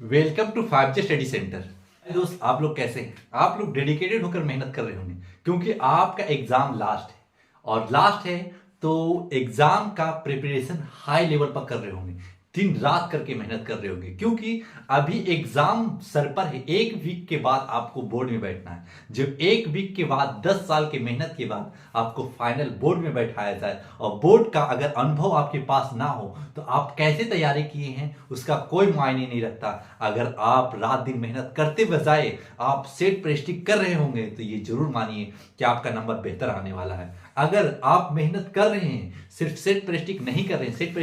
Welcome to 5G study centre. दोस्त, आप लोग कैसे हैं? आप लोग डेडिकेटेड होकर मेहनत कर रहे होंगे क्योंकि आपका एग्जाम लास्ट है और लास्ट है तो एग्जाम का प्रिपरेशन हाई लेवल पर कर रहे होंगे। दिन रात करके मेहनत कर रहे होंगे क्योंकि अभी एग्जाम सर पर है। एक वीक के बाद आपको बोर्ड में बैठना है। जब एक वीक के बाद 10 साल की मेहनत के बाद आपको फाइनल बोर्ड में बैठाया जाए और बोर्ड का अगर अनुभव आपके पास ना हो तो आप कैसे तैयारी किए हैं उसका कोई मायने नहीं रखता। अगर आप रात दिन मेहनत करते बजाय आप सेट प्रेस्टिक कर रहे होंगे तो ये जरूर मानिए कि आपका नंबर बेहतर आने वाला है। अगर आप मेहनत कर रहे हैं, सिर्फ सेट प्रेस्टिक नहीं कर रहे हैं। सेट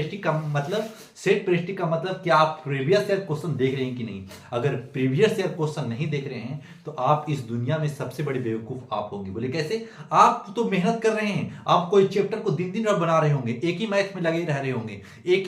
प्रेस्टिक का मतलब क्या आप प्रीवियस ईयर क्वेश्चन देख रहे हैं कि नहीं? अगर प्रीवियस ईयर क्वेश्चन नहीं देख रहे हैं तो आप इस दुनिया में सबसे बड़े बेवकूफ आप होंगे। बोले कैसे? आप तो मेहनत कर रहे हैं, आप कोई चैप्टर को दिन दिन रात बना रहे होंगे, एक ही मैथ में लगे रह रहे होंगे, एक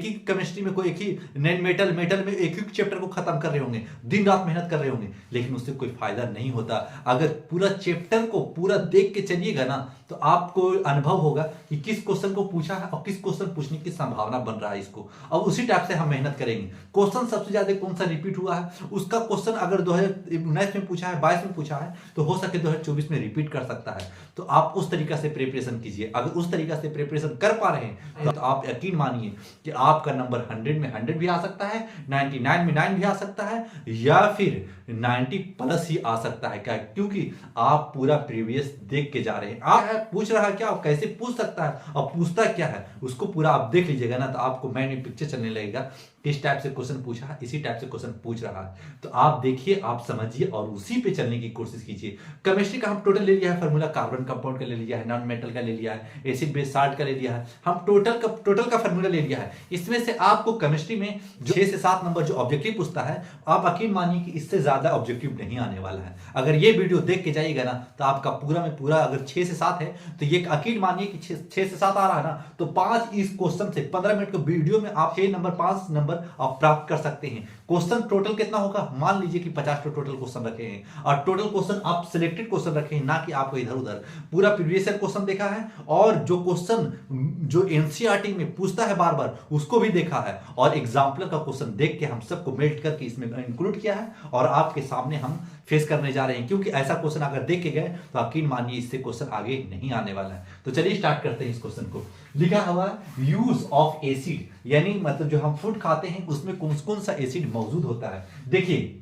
ही केमिस्ट्री में कोई, एक ही मेटल में एक ही चैप्टर को खत्म कर रहे होंगे, दिन रात मेहनत कर रहे होंगे, लेकिन उससे कोई फायदा नहीं होता। अगर पूरा चैप्टर को पूरा देख के चलिएगा ना तो आपको अनुभव होगा कि किस क्वेश्चन को पूछा है और किस क्वेश्चन पूछने की संभावना बन रहा है इसको। अब उसी टाइप से हम मेहनत करेंगे। क्वेश्चन सबसे ज्यादा कौन सा रिपीट हुआ है उसका क्वेश्चन अगर 2019 में पूछा है, 22 में पूछा है तो हो सके 2024 में रिपीट कर सकता है। तो आप उस तरीका से प्रिपरेशन कीजिए। अगर उस तरीका से प्रिपरेशन कर पा रहे हैं तो आप यकीन मानिए कि आपका नंबर 100 में 100 भी आ सकता है, 99 में 9 भी आ सकता है या फिर 90 प्लस ही आ सकता है। क्या? क्योंकि आप पूरा प्रीवियस देख के जा रहे हैं। आप पूछ रहा है क्या, आप कैसे पूछ सकता है और पूछता क्या है उसको पूरा आप देख लीजिएगा ना तो आपको मैंने पिक्चर चलने लगेगा। किस टाइप से क्वेश्चन पूछा है, इसी टाइप से क्वेश्चन पूछ रहा है। तो आप देखिए, आप समझिए और उसी पे चलने की कोशिश कीजिए। केमिस्ट्री का हम टोटल ले लिया है फार्मूला, कार्बन कंपाउंड का ले लिया है, नॉन मेटल का ले लिया है, एसिड बेस साल्ट का ले लिया है, हम टोटल का फार्मूला ले लिया है। इसमें से आपको केमिस्ट्री में जो 6 से 7 नंबर जो ऑब्जेक्टिव पूछता है, आप यकीन मानिए कि इससे ज्यादा ऑब्जेक्टिव नहीं आने वाला है। अगर ये वीडियो देख के जाइएगा ना तो आपका पूरा में पूरा अगर 6 से 7 है तो ये यकीन मानिए कि 6 से 7 आ रहा है ना तो 5 इस क्वेश्चन से 15 मिनट के वीडियो में आप 6 नंबर 5 नंबर आप प्राप्त कर सकते हैं। क्वेश्चन टोटल कितना होगा? मान लीजिए कि 50 टोटल क्वेश्चन रखे हैं और टोटल क्वेश्चन आप सिलेक्टेड क्वेश्चन रखे हैं, ना कि आपको इधर उधर पूरा प्रीवियस ईयर क्वेश्चन देखा है और जो क्वेश्चन जो एनसीईआरटी में पूछता है बार बार उसको भी देखा है और एग्जाम्पलर का क्वेश्चन देख के हम सबको मेल्ट करके इसमें इंक्लूड किया है और आपके सामने हम फेस करने जा रहे हैं। क्योंकि ऐसा क्वेश्चन अगर देख के गए तो यकीन मानिए इससे क्वेश्चन आगे नहीं आने वाला है। तो चलिए स्टार्ट करते हैं इस क्वेश्चन को। लिखा हुआ यूज ऑफ एसिड, यानी मतलब जो हम फूड खाते हैं उसमें कौन कौन सा एसिड मौजूद होता है। देखिए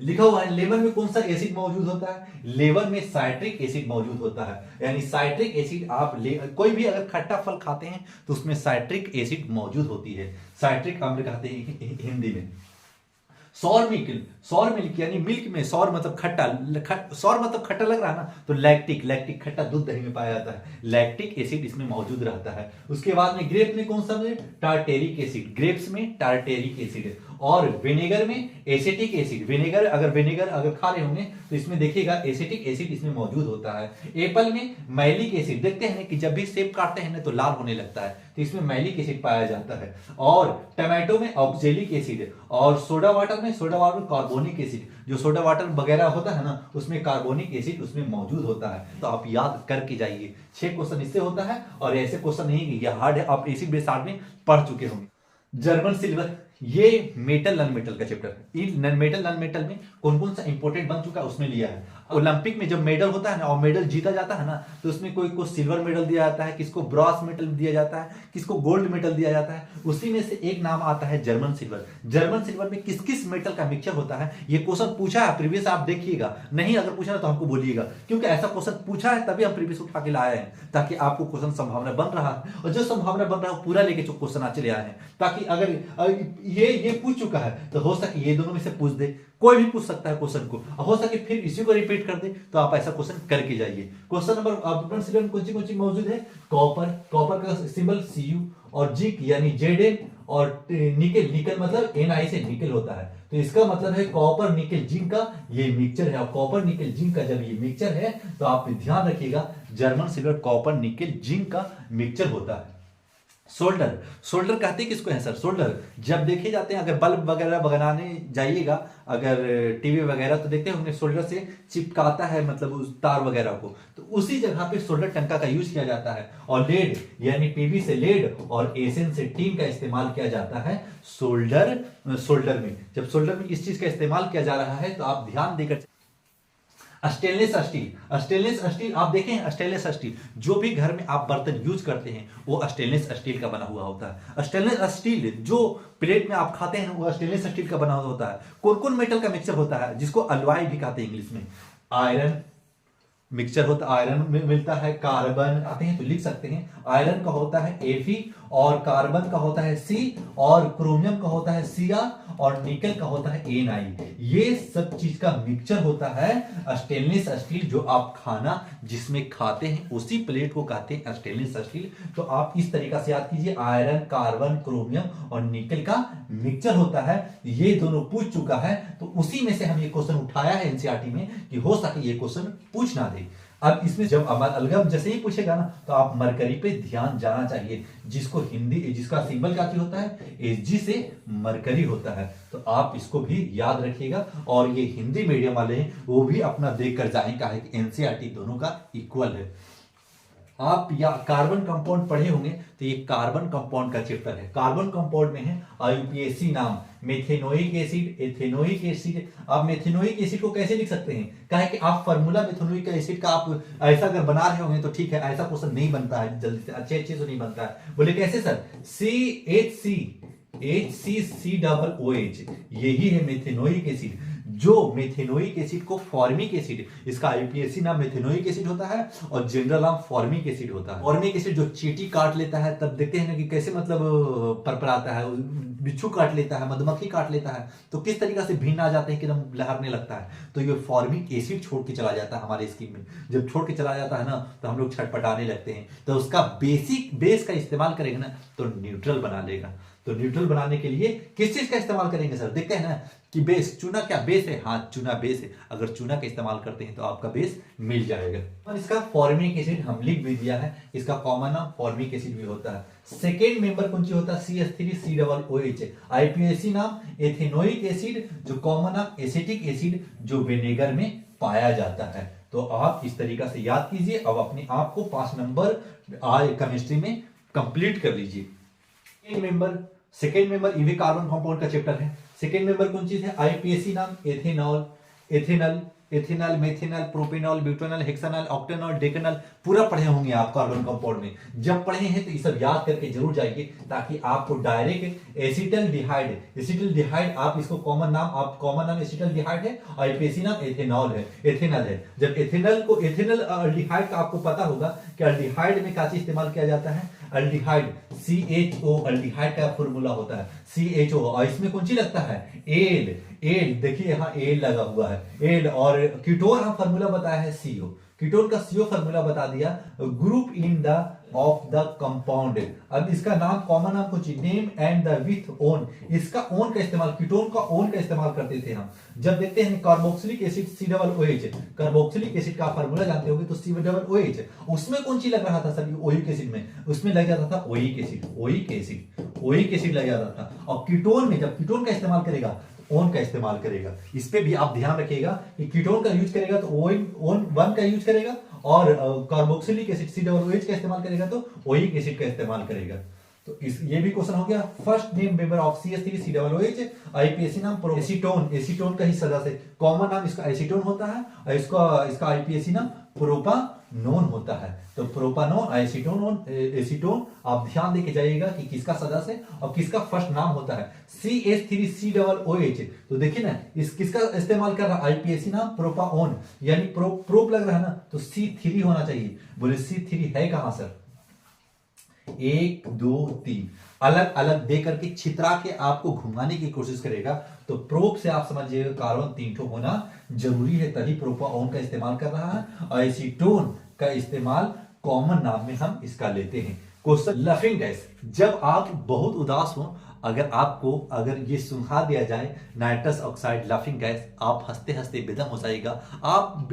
लिखा हुआ है लेवर में कौन सा एसिड मौजूद होता है? लेवर में साइट्रिक एसिड मौजूद होता है। यानी साइट्रिक एसिड आप कोई भी अगर खट्टा फल खाते हैं तो उसमें साइट्रिक एसिड मौजूद होती है। साइट्रिक अम्ल कहते हैं हिंदी में। सौर मिल्क यानी मिल्क में सौर मतलब खट्टा, सौर मतलब खट्टा लग रहा है ना तो लैक्टिक खट्टा दूध दही में पाया जाता है। लैक्टिक एसिड इसमें मौजूद रहता है। उसके बाद में ग्रेप में कौन सा है? Tartaric acid. ग्रेप्स में टार्टेरिक एसिड है। और विनेगर में एसिटिक एसिड। विनेगर अगर खा रहे होंगे तो इसमें देखिएगा एसिटिक एसिड इसमें मौजूद होता है। एप्पल में मैलिक एसिड, देखते हैं कि जब भी सेब काटते हैं ना तो लाल होने लगता है तो इसमें मैलिक एसिड पाया जाता है। और टमाटो में ऑक्जेलिक एसिड है। और सोडा वाटर में कार्बोनिक एसिड, जो सोडा वाटर वगैरह होता है ना उसमें कार्बोनिक एसिड उसमें मौजूद होता है। तो आप याद करके जाइए। 6 क्वेश्चन इससे होता है और ऐसे क्वेश्चन नहीं कि ये हार्ड है, आप एसिड बेस हार्ड में पढ़ चुके होंगे। जर्मन सिल्वर, ये मेटल नॉन मेटल का चैप्टर है। इन मेटल नॉन मेटल में कौन कौन सा इंपॉर्टेंट बन चुका है उसमें लिया है। ओलंपिक में जब मेडल होता है ना और मेडल जीता जाता है ना तो उसमें कोई को सिल्वर मेडल दिया जाता है, किसको ब्रॉन्ज मेडल दिया जाता है, किसको गोल्ड मेडल दिया जाता है। उसी में से एक नाम आता है जर्मन सिल्वर। जर्मन सिल्वर में किस किस मेटल का मिक्सचर होता है ये क्वेश्चन पूछा है प्रीवियस, आप देखिएगा। नहीं अगर पूछा ना तो हमको बोलिएगा, क्योंकि ऐसा क्वेश्चन पूछा है तभी हम प्रीवियस उठा के लाए हैं ताकि आपको क्वेश्चन संभावना बन रहा है और जो संभावना बन रहा है पूरा लेके जो क्वेश्चन आज चले आए हैं ताकि अगर ये पूछ चुका है तो हो सके ये दोनों में से पूछ दे, कोई भी पूछ सकता है क्वेश्चन को, हो सके फिर इसी को रिपीट कर दे। तो आप ऐसा क्वेश्चन करके जाइए। क्वेश्चन नंबर सिलेबस कौन सी मौजूद है? कॉपर का सिंबल Cu और जिंक यानी Zn और निकल मतलब Na से निकल होता है। तो इसका मतलब है कॉपर निकल जिंक का ये मिक्सचर है। और कॉपर निकल जिंक का जब ये मिक्सचर है तो आप ध्यान रखिएगा German silver copper nickel zinc का मिक्सचर होता है। सोल्डर, सोल्डर कहते किसको है सर? सोल्डर जब देखे जाते हैं, अगर बल्ब वगैरह बनाने जाइएगा, अगर टीवी वगैरह, तो देखते होंगे सोल्डर से चिपकाता है, मतलब उस तार वगैरह को, तो उसी जगह पे सोल्डर टंका का यूज किया जाता है। और लेड यानी पीवी से लेड और एसएन से टीन का इस्तेमाल किया जाता है सोल्डर में। जब सोल्डर में इस चीज का इस्तेमाल किया जा रहा है तो आप ध्यान देकर। स्टेनलेस स्टील, स्टेनलेस स्टील आप देखें, स्टेनलेस स्टील जो भी घर में आप बर्तन यूज करते हैं वो स्टेनलेस स्टील का बना हुआ होता है। स्टेनलेस स्टील जो प्लेट में आप खाते हैं वो स्टेनलेस स्टील का बना हुआ होता है। कौन कौन मेटल का मिक्सचर होता है जिसको अलॉय भी कहते हैं इंग्लिश में? आयरन मिक्सचर होता है, आयरन में मिलता है, कार्बन आते हैं तो लिख सकते हैं, आयरन का होता है Fe और कार्बन का होता है C और क्रोमियम का होता है Cr और निकल का होता है Ni। ये सब चीज का मिक्सचर होता है स्टेनलेस स्टील। जो आप खाना जिसमें खाते हैं उसी प्लेट को कहते हैं स्टेनलेस स्टील। तो आप इस तरीका से याद कीजिए, आयरन, कार्बन, क्रोमियम और निकल का मिक्सचर होता है। ये दोनों पूछ चुका है तो उसी में से हम ये क्वेश्चन उठाया है एनसीईआरटी में कि हो सके ये क्वेश्चन पूछ ना दे। अब इसमें जब अमलगम जैसे ही पूछेगा ना तो आप मरकरी पे ध्यान जाना चाहिए, जिसको हिंदी जिसका सिंबल क्या होता है? एसजी से मरकरी होता है। तो आप इसको भी याद रखिएगा। और ये हिंदी मीडियम वाले हैं वो भी अपना देख कर जाएंगे कि एनसीईआरटी दोनों का इक्वल है। आप या कार्बन कंपाउंड पढ़े होंगे तो ये कार्बन कंपाउंड का चैप्टर है। कार्बन कंपाउंड में है आईयूपीएसी नाम, मेथेनोइक एसिड, एथेनोइक एसिड। आप मेथेनोइक एसिड को कैसे लिख सकते हैं? कहे कि आप फार्मूला मेथेनोइक एसिड का आप ऐसा अगर बना रहे होंगे तो ठीक है, ऐसा क्वेश्चन नहीं बनता है जल्दी से, अच्छे से नहीं बनता है। बोले कैसे सर? CHCOH यही है मेथेनोइक एसिड। जो मेथेनोइक एसिड को फॉर्मिक एसिड, इसका आईयूपीएसी नाम मेथेनोइक एसिड होता है और जनरल नाम फॉर्मिक एसिड होता है। फॉर्मिक एसिड जो चींटी काट लेता है तब देखते हैं ना कि कैसे मतलब परपराता है, बिच्छू काट लेता है, मधुमक्खी काट लेता है तो किस तरीका से भिन्न आ जाते हैं कि एकदम लहरने लगता है। तो ये फॉर्मिक एसिड छोड़ के चला जाता है हमारे स्किन में। जब छोड़ के चला जाता है ना तो हम लोग छटपटाने लगते हैं। तो उसका बेस का इस्तेमाल करेंगे ना तो न्यूट्रल बना लेगा। तो न्यूट्रल बनाने के लिए किस चीज का इस्तेमाल करेंगे सर? देखते हैं ना कि बेस, चूना क्या बेस है? हाँ, चूना बेस है। अगर चूना का इस्तेमाल करते हैं तो आपका बेस मिल जाएगा। और इसका फॉर्मिक एसिड हम लिख भी दिया है, इसका कॉमन नाम फॉर्मिक एसिड भी होता है। सेकेंड मेंबर कौन सी होता है? CH3COOH। आईयूपीएसी नाम एथेनोइक एसिड, जो कॉमन नाम एसिटिक एसिड, जो विनेगर में पाया जाता है। तो आप इस तरीका से याद कीजिए। अब अपने आप को 5 नंबर केमिस्ट्री में कंप्लीट कर लीजिए। सेकेंड मेंबर ये भी कार्बन कंपाउंड का चैप्टर है। सेकेंड मेंबर कौन चीज है? आईपीएसी नाम ethanol, ethanol, methanol, propanol, butanol, hexanol, octanol, decanol पूरा पढ़े होंगे आप कार्बन कंपाउंड में। जब पढ़े हैं तो ये सब याद करके जरूर जाइए ताकि आपको डायरेक्ट एसिटल डिहाइड आप इसको कॉमन नाम एसिटल डिहाइड है, आईपीएसी नाम एथेनॉल है। जब एथेनॉल अल्डिहाइड का आपको पता होगा कि अल्डिहाइड में क्या चीज इस्तेमाल किया जाता है? अल्डिहाइड, CHO अल्डिहाइड का फॉर्मूला होता है CHO। और इसमें कौन सी लगता है? एल, देखिए यहाँ एल लगा हुआ है, एल। और कीटोन हम फॉर्मूला बताया है CO। कीटोन का CO फॉर्मूला बता दिया, group in the of the compound. अब इसका नाम कॉमन नाम कुछ name and the with own. इसका ओन का इस्तेमाल, कीटोन का ओन का इस्तेमाल करते थे हम। जब देखते हैं carboxylic acid COOH, carboxylic acid का फॉर्मूला जानते होंगे तो COOH। उसमें कौन सी लग रहा था सर? ओइक एसिड में, उसमें लग जाता था ओइक एसिड लग जाता था। और कीटोन में जब कीटोन का इस्तेमाल करेगा ओन का इस्तेमाल करेगा। इस पे भी आप ध्यान रखिएगा कि कीटोन का यूज करेगा तो ओन 1 का यूज करेगा और कार्बोक्सिलिक एसिड COOH का इस्तेमाल करेगा तो ओइक एसिड का इस्तेमाल करेगा। तो ये भी क्वेश्चन हो गया। First name member of CH3COOH, IUPAC नाम एसीटोन का ही सदस्य, कॉमन नाम इसका एसीटोन होता है और इसका आईपीएसी नाम प्रोपानोन होता है। तो प्रोपानोन, एसीटोन आप ध्यान देके जाइएगा कि किसका सदस्य है और किसका फर्स्ट नाम होता है। CH3COOH, तो देखिए ना इस किसका इस्तेमाल कर रहा है? आईपीएसी नाम प्रोपाओन, यानी प्रोप लग रहा है ना तो C3 होना चाहिए। बोले C3 है कहां सर? 1 2 3 अलग अलग दे करके छितरा के आपको घुमाने की कोशिश करेगा। तो प्रोप से आप समझिएगा कार्बन 3 ठो होना जरूरी है, तभी प्रोपाओन का इस्तेमाल कर रहा है। और एसीटोन का इस्तेमाल कॉमन नाम में हम इसका लेते हैं। Question, laughing gas. जब आप बहुत उदास हो, अगर आपको अगर ये सुना दिया जाए नाइट्रस ऑक्साइड लाफिंग गैस, आप हंसते हंसते बेदम हो जाएगा। आप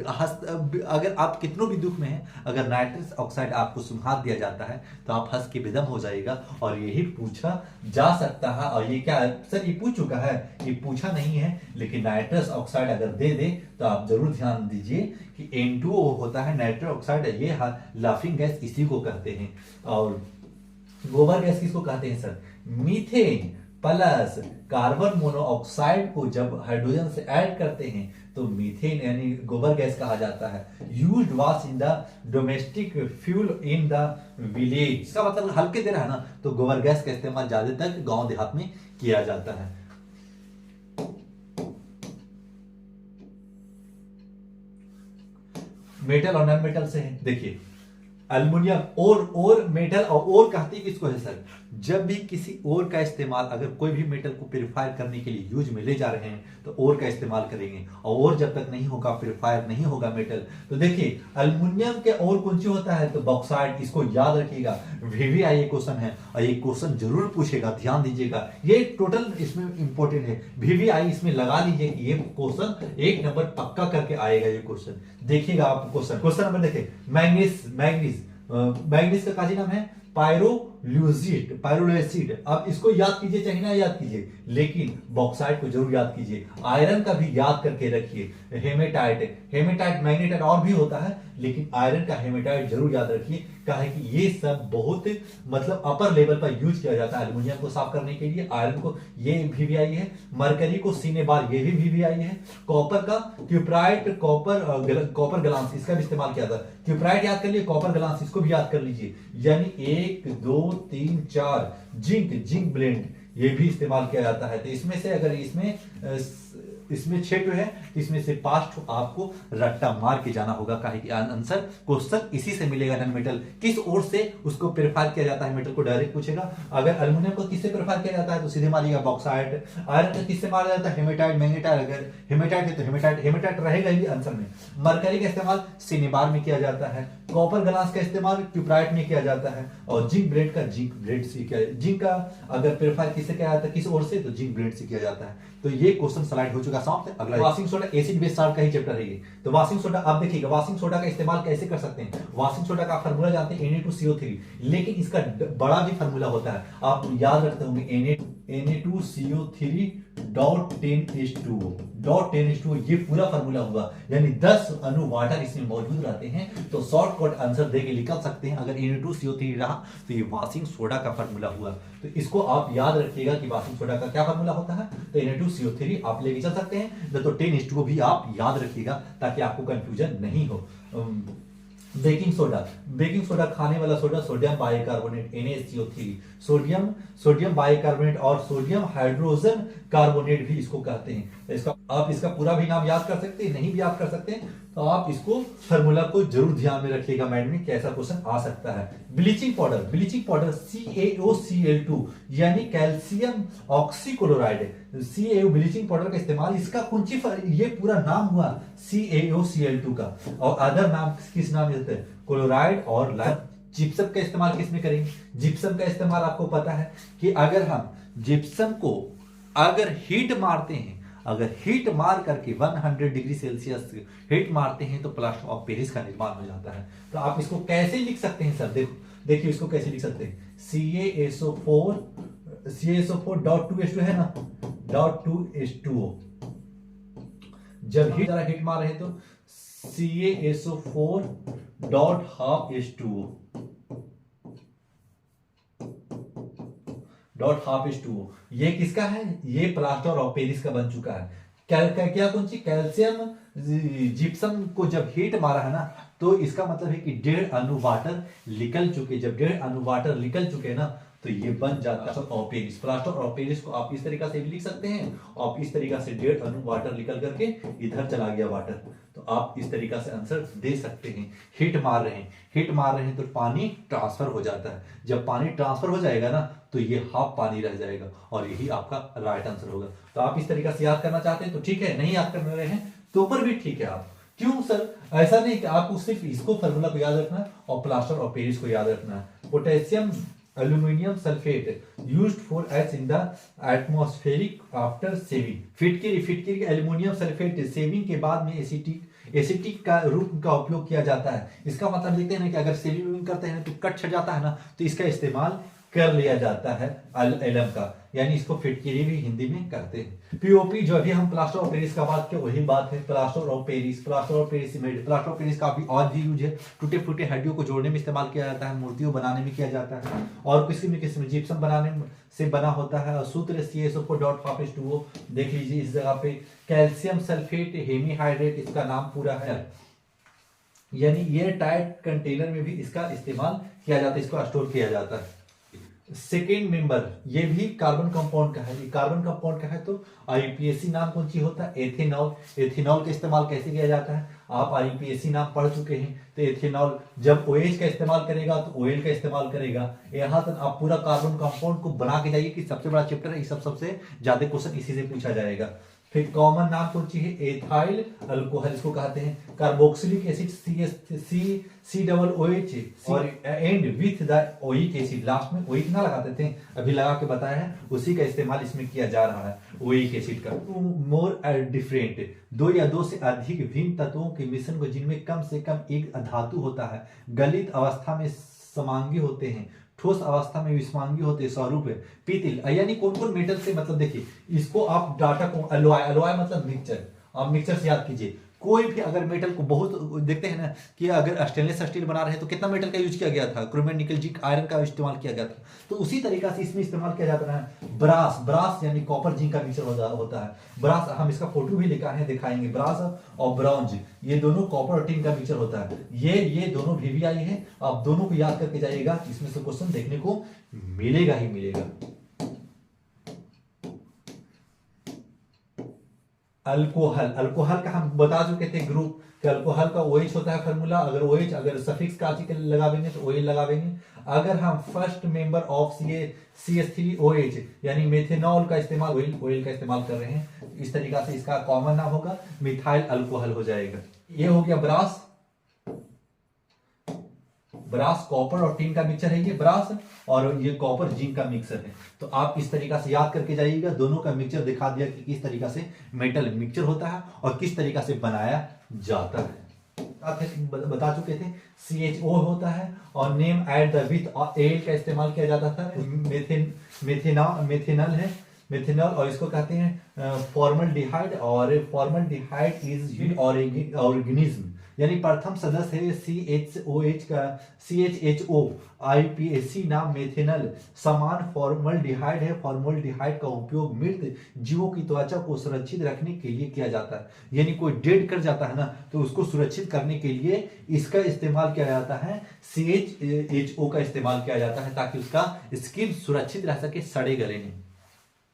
अगर आप कितनों भी दुख में हैं, अगर नाइट्रस ऑक्साइड आपको सुना दिया जाता है तो आप हंस के बेदम हो जाएगा। और यही पूछा जा सकता है, और ये क्या सर ये पूछ चुका है, ये पूछा नहीं है, लेकिन नाइट्रस ऑक्साइड अगर दे दे तो आप जरूर ध्यान दीजिए कि N2O होता है नाइट्रस ऑक्साइड, ये लाफिंग गैस इसी को कहते हैं। और गोबर गैस किसको कहते हैं sir? Methane plus carbon monoxide को जब हाइड्रोजन से ऐड करते हैं तो मीथेन यानी गोबर गैस कहा जाता है। Used was in the domestic fuel in the village, इसका मतलब हल्के दे रहा है ना, तो गोबर गैस का इस्तेमाल ज्यादातर गांव देहात में किया जाता है। मेटल और नॉन मेटल से है, देखिए अल्युमिनियम और मेटल, और कहते हैं किसको है सर? जब भी किसी और का इस्तेमाल, अगर कोई भी मेटल को प्योरीफायर करने के लिए यूज में ले जा रहे हैं तो और का इस्तेमाल करेंगे, और जब तक नहीं होगा प्योरीफायर नहीं होगा मेटल। तो देखिए अल्युमिनियम के और कौन सी होता है? तो बॉक्साइट, इसको याद रखिएगा, VVI ये क्वेश्चन है और ये क्वेश्चन जरूर पूछेगा, ध्यान दीजिएगा, ये टोटल इसमें इंपॉर्टेंट है। VVI इसमें लगा लीजिए कि ये क्वेश्चन 1 नंबर पक्का करके आएगा ये क्वेश्चन। देखिएगा आप क्वेश्चन नंबर देखिए, मैग्नीज का काजी नाम है पायरोलुएसिड। अब इसको याद कीजिए, चाहे ना याद कीजिए, लेकिन बॉक्साइट को जरूर याद कीजिए। आयरन का भी याद करके रखिए, हेमेटाइट मैग्नेटाइट और भी होता है, लेकिन आयरन का हेमेटाइट जरूर याद रखिए। कहा कि ये सब बहुत मतलब अपर लेवल पर यूज किया जाता है एल्युमिनियम को साफ करने के लिए, आयरन को ये VVI है, मरकरी को सीने बार ये भी VVI है, कॉपर का क्यूप्राइट, कॉपर ग्लांस इसका भी इस्तेमाल किया जाता है। क्यूप्राइट याद कर लिए, कॉपर ग्लांस इसको भी याद कर लीजिए, यानी 1 2 3 4 जिंक ब्लेंड ये भी इस्तेमाल किया जाता है। तो इसमें से अगर इसमें 6 है, इसमें से 5 आपको रट्टा मार के जाना होगा, काहे कि आंसर क्वेश्चन इसी से मिलेगा। नॉन मेटल किस ओर से उसको प्योरीफायर किया जाता है, मेटल को डायरेक्ट पूछेगा। अगर एल्युमिनियम को किससे प्योरीफायर किया जाता है तो सीधे मारिएगा बॉक्साइट। आयरन को किससे मारा जाता है? हेमेटाइट मैग्नेटाइट, अगर हेमेटाइट है तो हेमेटाइट रहेगा ही आंसर में। मरकरी का इस्तेमाल सिनेबार में किया जाता है, कॉपर ग्लास का इस्तेमाल क्यूप्राइट में किया जाता है, और जिंक ब्लेड से किया, जिंक का अगर प्योरीफायर किससे किया जाता है, किस ओर से, तो जिंक ब्लेड से किया जाता है। तो ये क्वेश्चन स्लाइड हो चुका समाप्त। अगला washing soda acid base salt का ही चैप्टर है ये। तो वाशिंग सोडा आप देखिएगा, वाशिंग सोडा का इस्तेमाल कैसे कर सकते हैं। वाशिंग सोडा का फार्मूला जानते हैं Na2CO3, लेकिन इसका बड़ा भी फार्मूला होता है, आप याद रखते होंगे Na2CO3.10H2O ये पूरा फार्मूला हुआ, यानी 10 अणु वाटर इसमें मौजूद रहते हैं। तो शॉर्टकट आंसर देके निकल सकते हैं, अगर Na2CO3 रहा तो ये वाशिंग सोडा का फार्मूला हुआ। तो इसको आप याद रखिएगा कि वाशिंग सोडा का क्या फार्मूला होता है। तो Na2CO3 आप लेके चल सकते हैं, तो 10H2O भी आप याद रखिएगा ताकि आपको कंफ्यूजन नहीं हो। बेकिंग सोडा खाने वाला soda, sodium bicarbonate NaCO3, sodium bicarbonate और सोडियम हाइड्रोजन कार्बोनेट भी इसको कहते हैं। इसका आप इसका पूरा भी नाम याद कर सकते हैं, नहीं भी याद कर सकते हैं तो आप इसको फार्मूला को जरूर ध्यान में रखिएगा, माइंड में कैसा क्वेश्चन आ सकता है। ब्लीचिंग पाउडर CaOCl2 यानी calcium oxychloride, CaO bleaching powder का इस्तेमाल, इसका कुछ ये पूरा नाम हुआ CaOCl2 का, और अदर नाम किस नाम देते हैं? क्लोराइड और लाइम। जिप्सम का इस्तेमाल किस में करेंगे? जिप्सम का इस्तेमाल आपको पता है कि अगर हम जिप्सम को अगर हीट मारते हैं, अगर हीट मार करके 100 डिग्री सेल्सियस हीट मारते हैं तो प्लास्टर ऑफ पेरिस का निर्माण हो जाता है। तो आप इसको कैसे लिख सकते हैं सर? देखिए इसको कैसे लिख सकते हैं, CaSO4.2H2 है ना, .2H2O। जब हीट मार रहे तो CaSO4.12H2O .12H2O ये किसका है? ये प्लास्टर ऑफ पेरिस का बन चुका है। क्या कौन सी? कैल्शियम जिप्सम को जब हीट मारा है ना, तो इसका मतलब है कि 1.5 अणु वाटर निकल चुके। जब 1.5 अणु वाटर निकल चुके ना, तो ये बन जाता है of Paris. Plaster of Paris को आप इस तरीका से भी लिख सकते हैं, और इस तरीका से 1.5 अणु वाटर निकल करके इधर चला गया वाटर, तो आप इस तरीका से आंसर दे सकते हैं। हीट मार रहे हैं तो पानी ट्रांसफर हो जाता है। जब पानी ट्रांसफर हो जाएगा ना, तो ये हाफ पानी रह जाएगा, और यही आपका राइट आंसर होगा। तो आप इस तरीका से याद करना चाहते हैं तो ठीक है, नहीं याद कर रहे हैं तो ऊपर भी ठीक है। आप क्यों सर? ऐसा नहीं कि आपको सिर्फ इसको फार्मूला को याद रखना है और प्लास्टर ऑफ पेरिस को याद रखना है। Potassium aluminium sulphate used for H in the atmospheric after shaving. फिटकिरी एल्यूमिनियम सल्फेट सेविंग के बाद में एसिटिक का रूप का उपयोग किया जाता है। इसका मतलब देखते हैं ना कि अगर सेविंग करते हैं तो कट छट जाता है ना, तो इसका इस्तेमाल कर लिया जाता है एलम का, यानी इसको फिटकिरी भी हिंदी में करते हैं। पीओपी जो अभी हम प्लास्टर ऑफ पेरिस का बात किया वही बात है, plaster of Paris cement. Plaster of Paris का भी और भी यूज है, टूटे फूटे हड्डियों को जोड़ने में इस्तेमाल किया जाता है, मूर्तियों बनाने में किया जाता है, और किसी में जिप्सम बनाने से बना होता है। और सूत्र CaSO4.5H2O देख लीजिए इस जगह पे। कैल्शियम सल्फेट हेमीहाइड्रेट इसका नाम पूरा है, यानी एयर टाइट कंटेनर में भी इसका इस्तेमाल किया जाता है, इसको स्टोर किया जाता है। सेकेंड मेंबर ये भी कार्बन कंपाउंड का है। ये कार्बन कंपाउंड का है तो आईपीएसी नाम कौन सी होता है? एथेनॉल। एथेनॉल का इस्तेमाल कैसे किया जाता है? आप आईपीएसी नाम पढ़ चुके हैं। तो एथेनॉल जब OH का इस्तेमाल करेगा तो OL का इस्तेमाल करेगा। यहाँ तक आप पूरा कार्बन कंपाउंड को बना के जाइए कि सबसे बड़ा चैप्टर है, सबसे ज्यादा क्वेश्चन इसी से पूछा जाएगा। फिर कॉमन नाम कौन सी है? एथाइल अल्कोहल इसको कहते हैं। कार्बोक्सिलिक एसिड COOH और and with the oic acid, last में ओइक ना लगाते थे, अभी लगा के बताया है, उसी का इस्तेमाल इसमें किया जा रहा है, ओइक एसिड का। मोर डिफरेंट, दो या दो से अधिक भिन्न तत्वों के मिश्रण को जिनमें कम से कम एक धातु होता है, गलित अवस्था में समांगी होते हैं, ठोस अवस्था में विषमांगी होते हैं, स्वरूप है पीतल। यानी कौन कौन मेटल से, मतलब देखिए इसको आप डाटा को अलॉय मतलब मिक्सचर, आप मिक्सचर से याद कीजिए। कोई भी अगर मेटल को बहुत देखते हैं ना कि अगर स्टेनलेस स्टील बना रहे हैं तो कितना मेटल का यूज किया गया था? क्रोमियम, निकल, जिंक, आयरन का इस्तेमाल किया गया था। तो उसी तरीका से इसमें इस्तेमाल किया जाता है ब्रास यानी कॉपर जिंक का मिक्सचर होता है। ब्रास हम इसका फोटो भी लिखा है, दिखाएंगे। ब्रास और ब्रॉन्ज ये दोनों कॉपर और टिन का मिक्सचर होता है। ये दोनों VVI है, आप दोनों को याद करके जाइएगा, इसमें से क्वेश्चन देखने को मिलेगा ही मिलेगा। अल्कोहल का हम बता चुके थे ग्रुप कि अल्कोहल का OH होता है फार्मूला। अगर OH अगर सफिक्स का आर्टिकल लगावेंगे तो OL लगावेंगे। अगर हम फर्स्ट मेंबर ऑफ CH3OH यानी मेथेनॉल का इस्तेमाल, OL का इस्तेमाल कर रहे हैं, इस तरीका से इसका कॉमन नाम होगा मिथाइल अल्कोहल हो जाएगा। ये हो गया ब्रास कॉपर और टिन का मिक्सचर है ये ब्रास, और ये कॉपर जिंक का मिक्सचर है। तो आप इस तरीका से याद करके जाइएगा। दोनों का मिक्सचर दिखा दिया कि किस तरीका से मेटल मिक्सचर होता है और किस तरीका से बनाया जाता है। बता चुके थे CHO होता है और नेम एट द विथ और एल का इस्तेमाल किया जाता था। मेथेनॉल और इसको कहते हैं फॉर्मल्डिहाइड, और फॉर्मल्डिहाइड इज ऑर्गेनिज्म, यानी प्रथम सदस्य है CHOH का CHO। आईपीएसी नाम मेथेनॉल समान फॉर्मल्डिहाइड है। फॉर्मल्डिहाइड का उपयोग मृत जीवों की त्वचा को सुरक्षित रखने के लिए किया जाता है, यानी कोई डेड कर जाता है ना तो उसको सुरक्षित करने के लिए इसका इस्तेमाल किया जाता है। CHO का इस्तेमाल किया जाता है ताकि उसका स्किन सुरक्षित रह सके, सड़े गले नहीं।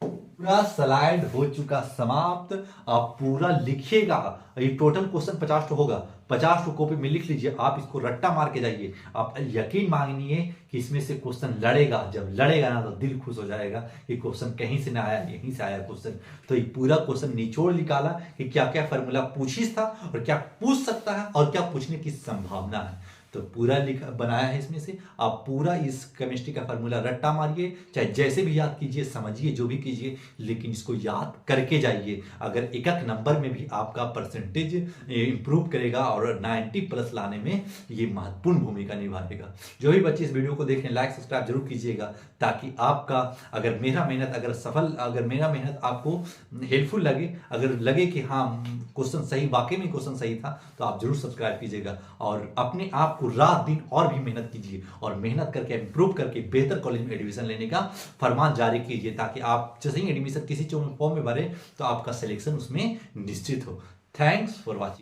पूरा स्लाइड हो चुका समाप्त। आप पूरा लिखिएगा, ये टोटल क्वेश्चन 50 होगा, 50 कॉपी में लिख लीजिए। आप इसको रट्टा मार के जाइए, आप यकीन मानिए कि इसमें से क्वेश्चन लड़ेगा। जब लड़ेगा ना तो दिल खुश हो जाएगा कि क्वेश्चन कहीं से ना आया, यहीं से आया क्वेश्चन। तो ये पूरा क्वेश्चन निचोड़ निकाला कि क्या क्या फॉर्मूला पूछिस था और क्या पूछ सकता है और क्या पूछने की संभावना है। तो पूरा बनाया है इसमें से। आप पूरा इस केमिस्ट्री का फार्मूला रट्टा मारिए, चाहे जैसे भी याद कीजिए, समझिए, जो भी कीजिए, लेकिन इसको याद करके जाइए। अगर एक नंबर में भी आपका परसेंटेज इंप्रूव करेगा और 90+ लाने में ये महत्वपूर्ण भूमिका निभाएगा। जो भी बच्चे इस वीडियो को देखें, लाइक सब्सक्राइब जरूर कीजिएगा, ताकि आपका अगर मेरा मेहनत आपको हेल्पफुल लगे, अगर लगे कि हाँ क्वेश्चन सही, वाकई में क्वेश्चन सही था, तो आप जरूर सब्सक्राइब कीजिएगा और अपने आप को रात दिन और भी मेहनत कीजिए और मेहनत करके इंप्रूव करके बेहतर कॉलेज में एडमिशन लेने का फरमान जारी कीजिए, ताकि आप जैसे ही एडमिशन किसी फॉर्म में भरे तो आपका सिलेक्शन उसमें निश्चित हो। Thanks for watching.